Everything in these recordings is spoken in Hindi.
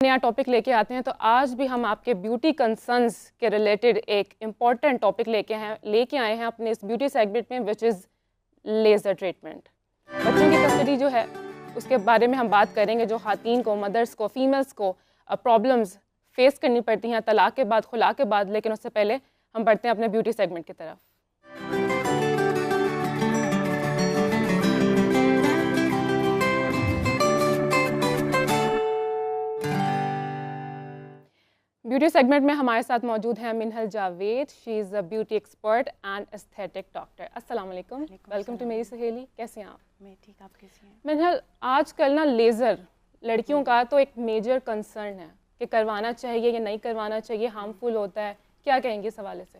नया टॉपिक लेके आते हैं। तो आज भी हम आपके ब्यूटी कंसर्न्स के रिलेटेड एक इम्पॉर्टेंट टॉपिक लेके आए हैं अपने इस ब्यूटी सेगमेंट में, विच इज़ लेज़र ट्रीटमेंट। बच्चों की कस्टडी जो है उसके बारे में हम बात करेंगे, जो खातन को, मदर्स को, फीमेल्स को प्रॉब्लम्स फेस करनी पड़ती हैं तलाक के बाद, खुला के बाद। लेकिन उससे पहले हम बढ़ते हैं अपने ब्यूटी सेगमेंट की तरफ। ब्यूटी सेगमेंट में हमारे साथ मौजूद हैं Minhal Javed. She is a beauty expert and aesthetic doctor. अस्सलाम वालेकुम, वेलकम टू मेरी सहेली। कैसे हैं आप? मैं ठीक, आप कैसी हैं? मिनहल, आजकल ना लेज़र लड़कियों का तो एक मेजर कंसर्न है कि करवाना चाहिए या नहीं करवाना चाहिए, हार्मफुल होता है। क्या कहेंगे इस हवाले से?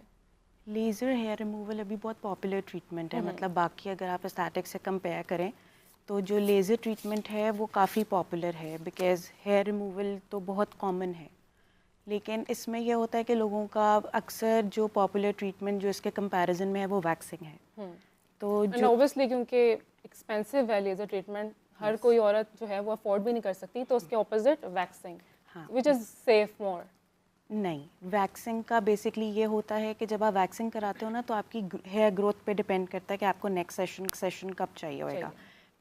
लेज़र हेयर रिमूवल अभी बहुत पॉपुलर ट्रीटमेंट है। मतलब बाकी अगर आप एस्थेटिक से कंपेयर करें तो जो लेज़र ट्रीटमेंट है वो काफ़ी पॉपुलर है, बिकॉज़ हेयर रिमूवल तो बहुत कॉमन है। लेकिन इसमें यह होता है कि लोगों का अक्सर जो पॉपुलर ट्रीटमेंट जो इसके कंपैरिजन में है वो वैक्सिंग है। तो जो ऑब्वियसली क्योंकि एक्सपेंसिव है लेज़र ट्रीटमेंट, हर कोई औरत जो है वो अफोर्ड भी नहीं कर सकती, तो उसके opposite waxing, which is safe more. नहीं, वैक्सिंग का बेसिकली ये होता है कि जब आप वैक्सिंग कराते हो ना तो आपकी हेयर ग्रोथ पे डिपेंड करता है कि आपको नेक्स्ट सेशन कब चाहिए होगा।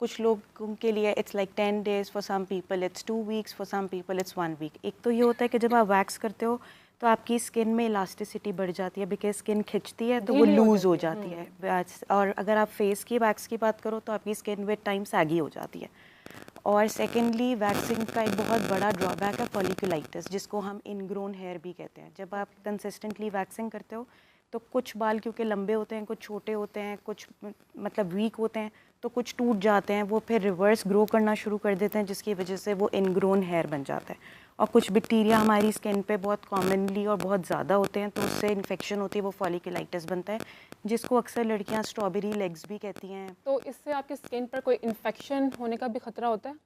कुछ लोगों के लिए it's like 10 days, for some people it's 2 weeks, for some people it's 1 week। एक तो ये होता है कि जब आप वैक्स करते हो तो आपकी स्किन में इलास्टिसिटी बढ़ जाती है, बिकॉज स्किन खिंचती है तो वो लूज़ हो जाती है। और अगर आप फेस की वैक्स की बात करो तो आपकी स्किन विद टाइम सैगी हो जाती है। और सेकेंडली वैक्सिंग का एक बहुत बड़ा ड्रॉबैक है फॉलिकुलाइटिस, जिसको हम इनग्रोन हेयर भी कहते हैं। जब आप कंसिस्टेंटली वैक्सिंग करते हो तो कुछ बाल क्योंकि लंबे होते हैं, कुछ छोटे होते हैं, कुछ मतलब वीक होते हैं, तो कुछ टूट जाते हैं, वो फिर रिवर्स ग्रो करना शुरू कर देते हैं, जिसकी वजह से वो इनग्रोन हेयर बन जाता है। और कुछ बैक्टीरिया हमारी स्किन पे बहुत कॉमनली और बहुत ज़्यादा होते हैं, तो उससे इन्फेक्शन होती है, वो फॉलिकुलाइटिस बनता है, जिसको अक्सर लड़कियां स्ट्रॉबेरी लेग्स भी कहती हैं। तो इससे आपकी स्किन पर कोई इन्फेक्शन होने का भी खतरा होता है?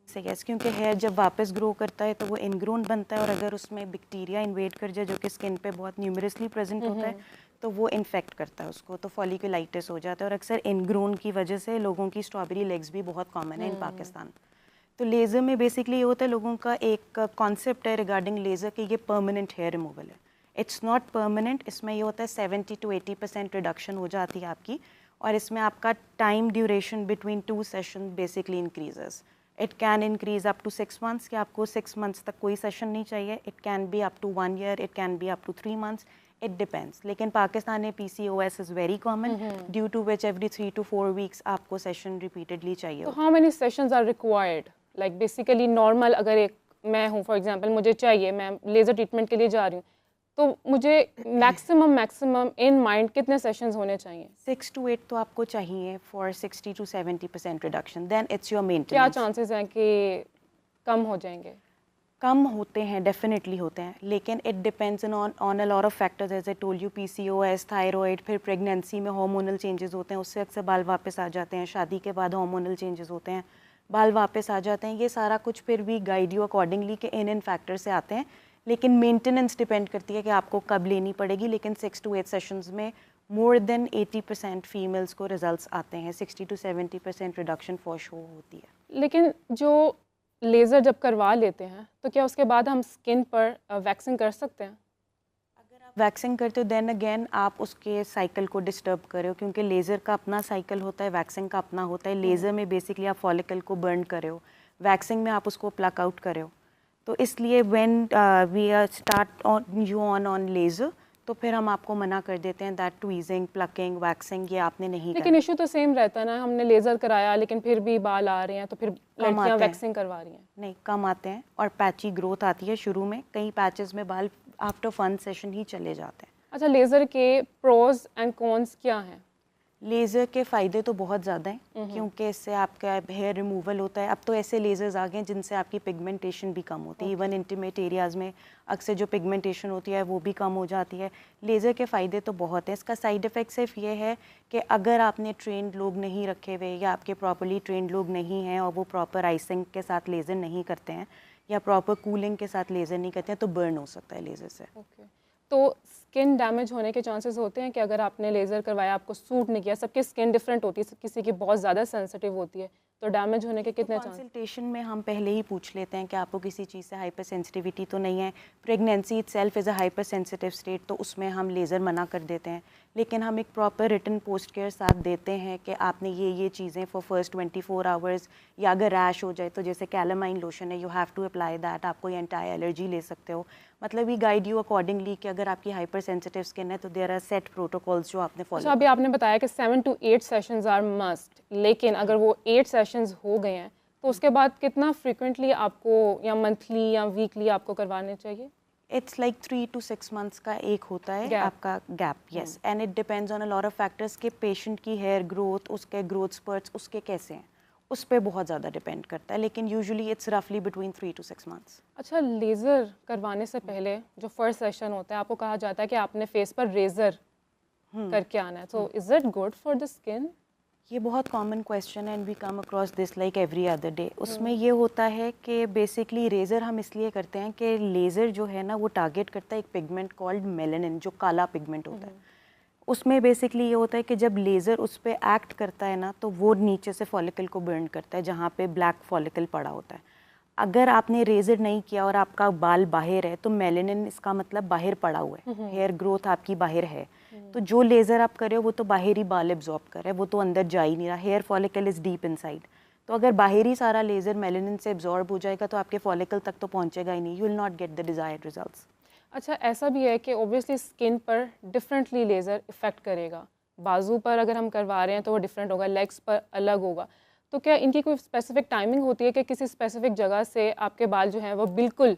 से यस, क्योंकि हेयर जब वापस ग्रो करता है तो वो इनग्रोन बनता है, और अगर उसमें बैक्टीरिया इन्वेड कर जाए जो कि स्किन पे बहुत न्यूमरसली प्रेजेंट होता है तो वो इन्फेक्ट करता है उसको, तो फॉलिकुलाइटिस हो जाता है। और अक्सर इनग्रोन की वजह से लोगों की स्ट्रॉबेरी लेग्स भी बहुत कॉमन है इन पाकिस्तान। तो लेज़र में बेसिकली ये होता है, लोगों का एक कॉन्सेप्ट है रिगार्डिंग लेज़र कि ये परमानेंट हेयर रिमूवल है। It's not permanent. इसमें ये होता है 70 to 80% रिडक्शन हो जाती है आपकी, और इसमें आपका time duration between 2 session basically increases. It can increase up to 6 months, कि आपको 6 months तक कोई सेशन नहीं चाहिए। It can be up to 1 year, it can be up to 3 months, it depends. लेकिन पाकिस्तान में PCOS is very common, due to which every 3 to 4 weeks आपको सेशन रिपीटेडली चाहिए। तो how many sessions are required? Like basically normal, अगर एक मैं हूँ फॉर एग्जांपल, मुझे चाहिए, मैं लेज़र ट्रीटमेंट के लिए जा रही हूँ, तो मुझे मैक्सिमम इन माइंड कितने सेशंस होने चाहिए? 6 to 8 तो आपको चाहिए for 60 to 70% reduction, then it's your क्या मेंटेनेंस। चांसेस हैं कि कम हो जाएंगे? कम होते हैं, डेफिनेटली होते हैं, लेकिन it depends on a lot of factors, as I told you, PCOS, thyroid, फिर प्रेगनेंसी में हार्मोनल चेंजेस होते हैं, उससे अक्सर बाल वापस आ जाते हैं। शादी के बाद हार्मोनल चेंजेस होते हैं, बाल वापस आ जाते हैं। ये सारा कुछ फिर भी गाइड यू अकॉर्डिंगली कि इन फैक्टर से आते हैं, लेकिन मेंटेनेंस डिपेंड करती है कि आपको कब लेनी पड़ेगी। लेकिन 6 to 8 सेशंस में मोर देन 80% फीमेल्स को रिजल्ट्स आते हैं। 60 to 70% रिडक्शन फॉर श्योर होती है। लेकिन जो लेज़र जब करवा लेते हैं तो क्या उसके बाद हम स्किन पर वैक्सिंग कर सकते हैं? अगर आप वैक्सिंग करते हो देन अगेन आप उसके साइकिल को डिस्टर्ब कर रहे हो, क्योंकि लेज़र का अपना साइकिल होता है, वैक्सिंग का अपना होता है। लेज़र में बेसिकली आप फॉलिकल को बर्न कर रहे हो, वैक्सिंग में आप उसको प्लक आउट कर रहे हो। तो इसलिए when we start on you on laser, तो फिर हम आपको मना कर देते हैं दैट ट्वीजिंग, प्लकिंग, वैक्सिंग ये आपने नहीं लेकिन इशू तो सेम रहता है ना, हमने लेज़र कराया लेकिन फिर भी बाल आ रहे हैं, तो फिर लड़कियां वैक्सिंग करवा रही हैं। नहीं, कम आते हैं और पैची ग्रोथ आती है शुरू में। कई पैचेस में बाल आफ्टर 1 सेशन ही चले जाते हैं। अच्छा, लेज़र के प्रोज एंड कॉन्स क्या हैं? लेज़र के फ़ायदे तो बहुत ज़्यादा हैं, क्योंकि इससे आपका हेयर रिमूवल होता है। अब तो ऐसे लेज़र्स आ गए हैं जिनसे आपकी पिगमेंटेशन भी कम होती है। इवन इंटीमेट एरियाज़ में अक्सर जो पिगमेंटेशन होती है वो भी कम हो जाती है। लेज़र के फ़ायदे तो बहुत हैं। इसका साइड इफ़ेक्ट सिर्फ ये है कि अगर आपने ट्रेंड लोग नहीं रखे हुए, या आपके प्रॉपरली ट्रेंड लोग नहीं हैं और वो प्रॉपर आइसिंग के साथ लेज़र नहीं करते हैं, या प्रॉपर कूलिंग के साथ लेज़र नहीं करते हैं, तो बर्न हो सकता है लेज़र से। तो स्किन डैमेज होने के चांसेस होते हैं कि अगर आपने लेज़र करवाया, आपको सूट नहीं किया, सबकी स्किन डिफरेंट होती है, किसी की बहुत ज़्यादा सेंसिटिव होती है, तो डैमेज होने के कितने चांस? कंसल्टेशन में हम पहले ही पूछ लेते हैं कि आपको किसी चीज़ से हाइपर सेंसिटिविटी तो नहीं है। Pregnancy itself is a hyper sensitive state, तो उसमें हम लेज़र मना कर देते हैं, लेकिन हम एक प्रॉपर रिटन पोस्ट केयर साथ देते हैं कि आपने ये चीज़ें फॉर फर्स्ट 24 आवर्स, या अगर रैश हो जाए तो जैसे कैलामाइन लोशन है, you have to apply that, आप कोई एंटी एलर्जी ले सकते हो। मतलब वी गाइड यू अकॉर्डिंगली कि अगर आपकी हाइपर सेंसिटिव स्किन है तो देयर आर सेट प्रोटोकॉल्स जो आपने फॉलो। अच्छा, अभी आपने बताया कि 7 to 8 सेशंस आर मस्ट, लेकिन अगर वो 8 सेशंस हो गए हैं तो उसके बाद कितना फ्रिक्वेंटली आपको, या मंथली या वीकली आपको करवाने चाहिए? इट्स लाइक 3 to 6 मंथ्स का एक होता है Gap. आपका gap, yes, and it depends on a lot of factors कि पेशेंट की हेयर ग्रोथ, उसके ग्रोथ स्पर्ट्स उसके कैसे हैं, उस पर बहुत ज़्यादा डिपेंड करता है, लेकिन यूजुअली इट्स रफली बिटवीन 3 to 6 मंथ्स। अच्छा, लेज़र करवाने से पहले जो फर्स्ट सेशन होता है आपको कहा जाता है कि आपने फेस पर रेज़र करके आना है, तो is it good for the skin? ये बहुत कॉमन क्वेश्चन है and we come across this like every other day. उसमें ये होता है कि बेसिकली रेज़र हम इसलिए करते हैं कि लेज़र जो है ना वो टारगेट करता है एक पिगमेंट कॉल्ड मेलानिन, जो काला पिगमेंट होता है। उसमें बेसिकली ये होता है कि जब लेज़र उस पर एक्ट करता है ना तो वो नीचे से फॉलिकल को बर्न करता है जहाँ पे ब्लैक फॉलिकल पड़ा होता है। अगर आपने रेज़र नहीं किया और आपका बाल बाहर है तो मेलानिन इसका मतलब बाहर पड़ा हुआ है, हेयर ग्रोथ आपकी बाहर है, तो जो लेज़र आप कर रहे हो वो तो बाहरी बाल एब्जॉर्ब कर रहा है, वो तो अंदर जा ही नहीं रहा। Hair follicle is deep inside, तो अगर बाहरी सारा लेज़र मेलानिन से एब्जॉर्ब हो जाएगा तो आपके फॉलिकल तक तो पहुंचेगा ही नहीं, you will not get the desired results. अच्छा, ऐसा भी है कि ओब्वियसली स्किन पर डिफरेंटली लेज़र इफ़ेक्ट करेगा। बाजू पर अगर हम करवा रहे हैं तो वो डिफरेंट होगा, लेग्स पर अलग होगा, तो क्या इनकी कोई स्पेसिफिक टाइमिंग होती है कि किसी स्पेसिफिक जगह से आपके बाल जो हैं वो बिल्कुल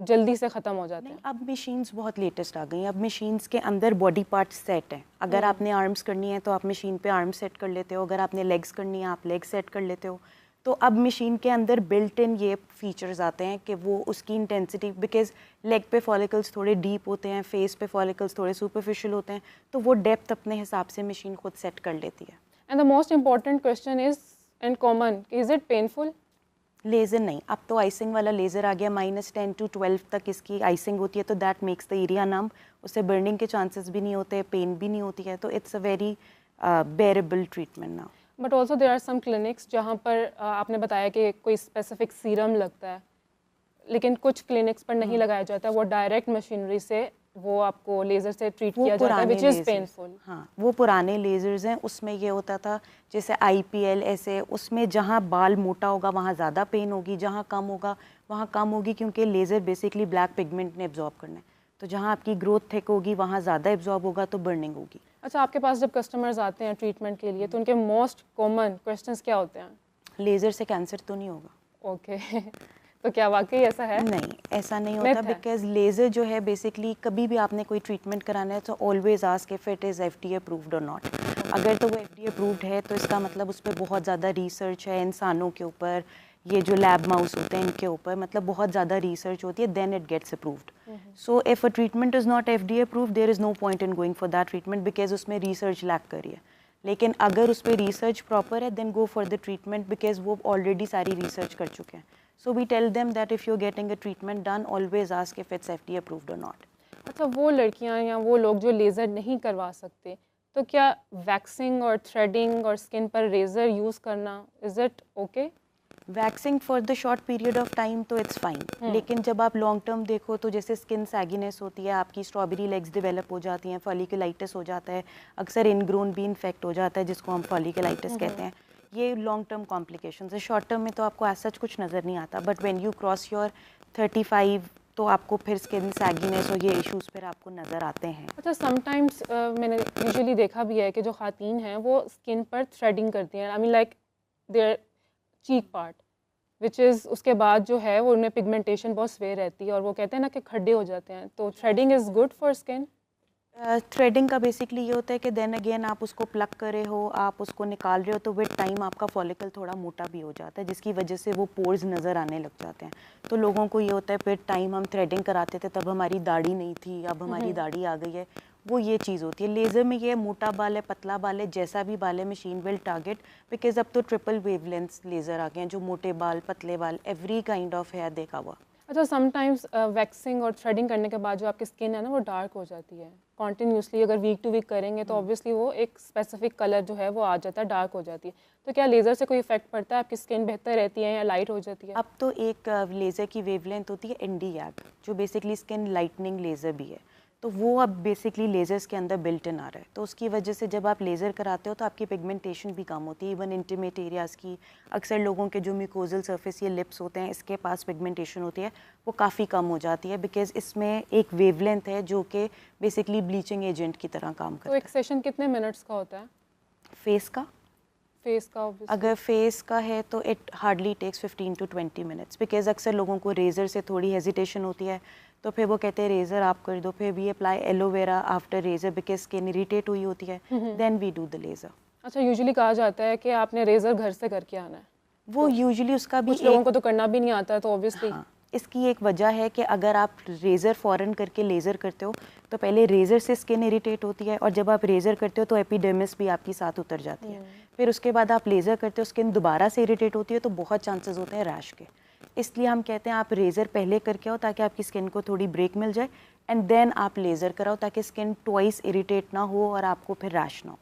जल्दी से ख़त्म हो जाते नहीं, हैं? अब मशीन्स बहुत लेटेस्ट आ गई हैं। अब मशीन्स के अंदर बॉडी पार्ट्स सेट हैं। अगर आपने आर्म्स करनी है तो आप मशीन पे आर्म सेट कर लेते हो, अगर आपने लेग्स करनी है आप लेग सेट कर लेते हो। तो अब मशीन के अंदर बिल्ट इन ये फीचर्स आते हैं कि वो उसकी इंटेंसिटी, बिकॉज लेग पे फॉलिकल्स थोड़े डीप होते हैं, फेस पे फॉलिकल्स थोड़े सुपरफिशियल होते हैं, तो वो डेप्थ अपने हिसाब से मशीन खुद सेट कर लेती है। And the most important question is and common, is it painful? Laser नहीं, अब तो आइसिंग वाला लेज़र आ गया, -10 to 12 तक इसकी आइसिंग होती है, तो दैट मेक्स द एरिया नम, उससे बर्निंग के चांसेस भी नहीं होते, पेन भी नहीं होती है, तो it's a very bearable treatment now. But also there are some clinics जहाँ पर आपने बताया कि कोई स्पेसिफिक सीरम लगता है, लेकिन कुछ क्लिनिक्स पर नहीं लगाया जाता, वो डायरेक्ट मशीनरी से वो आपको लेज़र से ट्रीट किया जाता है, विच इज़ पेनफुल। हाँ, वो पुराने लेज़र्स हैं, उसमें ये होता था जैसे IPL ऐसे, उसमें जहाँ बाल मोटा होगा वहाँ ज़्यादा पेन होगी, जहाँ कम होगा वहाँ कम होगी, क्योंकि लेज़र बेसिकली ब्लैक पिगमेंट ने एब्जॉर्ब करना है, तो जहाँ आपकी ग्रोथ थिक होगी वहाँ ज़्यादा एब्जॉर्ब होगा तो बर्निंग होगी। अच्छा, आपके पास जब कस्टमर्स आते हैं ट्रीटमेंट के लिए तो उनके मोस्ट कॉमन क्वेश्चंस क्या होते हैं? लेज़र से कैंसर तो नहीं होगा? ओके तो क्या वाकई ऐसा है? नहीं, ऐसा नहीं होता, बिकॉज लेज़र जो है बेसिकली कभी भी आपने कोई ट्रीटमेंट कराना है तो always ask if it is FDA approved और नॉट। अगर तो वो FDA अप्रूव्ड है तो इसका मतलब उस पर बहुत ज़्यादा रिसर्च है, इंसानों के ऊपर, ये जो लैब माउस होते हैं इनके ऊपर, मतलब बहुत ज़्यादा रिसर्च होती है, then it gets approved. So if a treatment is not FDA approved, there is no point in going for that treatment, because उसमें रिसर्च लैक करी है। लेकिन अगर उस पर रिसर्च प्रॉपर है then go for the treatment, because वो ऑलरेडी सारी रिसर्च कर चुके हैं। So we tell them that if you're getting a treatment done, always ask if it's FDA approved or not. अच्छा, वो लड़कियां या वो लोग जो लेज़र नहीं करवा सकते, तो क्या वैक्सिंग और थ्रेडिंग और स्किन पर रेज़र यूज़ करना, is it okay? Waxing for the short period of time तो इट्स फाइन, लेकिन जब आप लॉन्ग टर्म देखो तो जैसे स्किन सैगिनेस होती है, आपकी स्ट्रॉबेरी लेग्स डेवलप हो जाती हैं, फॉलिकुलाइटिस हो जाता है, अक्सर इनग्रोन भी इन्फेक्ट हो जाता है जिसको हम फॉलिकुलाइटिस कहते हैं, ये लॉन्ग टर्म कॉम्प्लिकेशंस है। शॉर्ट टर्म में तो आपको ऐसा सच कुछ नज़र नहीं आता, but when you cross your 35 तो आपको फिर स्किन सैगिनेस और ये इश्यूज फिर आपको नज़र आते हैं। अच्छा, समटाइम्स मैंने यूजुअली देखा भी है कि जो खातीन हैं वो स्किन पर थ्रेडिंग करती हैं, I mean like their cheek part, which is उसके बाद जो है वो उनमें पिगमेंटेशन बहुत स्वे रहती है और वो कहते हैं ना कि खड्डे हो जाते हैं, तो threading is good for skin? Threading का बेसिकली ये होता है कि देन अगेन आप उसको प्लग करे हो, आप उसको निकाल रहे हो तो विद टाइम आपका फॉलिकल थोड़ा मोटा भी हो जाता है, जिसकी वजह से वो पोर्स नज़र आने लग जाते हैं। तो लोगों को ये होता है विद टाइम, हम थ्रेडिंग कराते थे तब हमारी दाढ़ी नहीं थी, अब हमारी दाढ़ी आ गई है, वो ये चीज़ होती है। लेज़र में ये मोटा बाल है, पतला बाल है, जैसा भी बाल है मशीन विल टारगेट, बिकॉज अब तो ट्रिपल वेवलेंथ लेज़र आ गए हैं जो मोटे बाल, पतले बाल, एवरी काइंड ऑफ हेयर देखा हुआ। अच्छा, समटाइम्स वैक्सिंग और थ्रेडिंग करने के बाद जो आपकी स्किन है ना वो डार्क हो जाती है कॉन्टीन्यूसली, अगर वीक टू वीक करेंगे तो ऑब्वियसली वो एक स्पेसिफिक कलर जो है वो आ जाता है, डार्क हो जाती है। तो क्या लेज़र से कोई इफेक्ट पड़ता है, आपकी स्किन बेहतर रहती है या लाइट हो जाती है? अब तो एक लेज़र की वेवलेंथ होती है Nd:YAG, जो बेसिकली स्किन लाइटनिंग लेज़र भी है, तो वो अब बेसिकली लेज़र्स के अंदर बिल्ट इन आ रहा है। तो उसकी वजह से जब आप लेज़र कराते हो तो आपकी पिगमेंटेशन भी कम होती है, इवन इंटीमेट एरियाज़ की। अक्सर लोगों के जो म्यूकोजल सरफेस या लिप्स होते हैं, इसके पास पिगमेंटेशन होती है, वो काफ़ी कम हो जाती है, बिकॉज इसमें एक वेवलेंथ है जो कि बेसिकली ब्लीचिंग एजेंट की तरह काम करता तो एक सेशन कितने मिनट्स का होता है? फेस का फेस का obviously। अगर फेस का है तो it hardly takes 15 to 20 minutes, because अक्सर लोगों को रेज़र से थोड़ी हेजिटेशन होती है, तो फिर वो कहते हैं रेज़र आप कर दो, फिर we apply aloe vera after razor because skin irritate हुई होती है, then we do the laser. अच्छा, यूजुअली कहा जाता है कि आपने रेज़र घर से करके आना है, वो यूजुअली उसका भी कुछ लोगों को तो करना भी नहीं आता है, तो ऑब्वियसली हाँ, इसकी एक वजह है कि अगर आप रेज़र फ़ौरन करके लेज़र करते हो तो पहले रेज़र से स्किन इरिटेट होती है, और जब आप रेज़र करते हो तो एपिडर्मिस भी आपकी साथ उतर जाती है। फिर उसके बाद आप लेज़र करते हो, स्किन दोबारा से इरिटेट होती है, तो बहुत चांसेस होते हैं रैश के। इसलिए हम कहते हैं आप रेज़र पहले करके आओ ताकि आपकी स्किन को थोड़ी ब्रेक मिल जाए, एंड देन आप लेज़र कराओ ताकि स्किन ट्वाइस इरिटेट ना हो और आपको फिर रैश ना हो।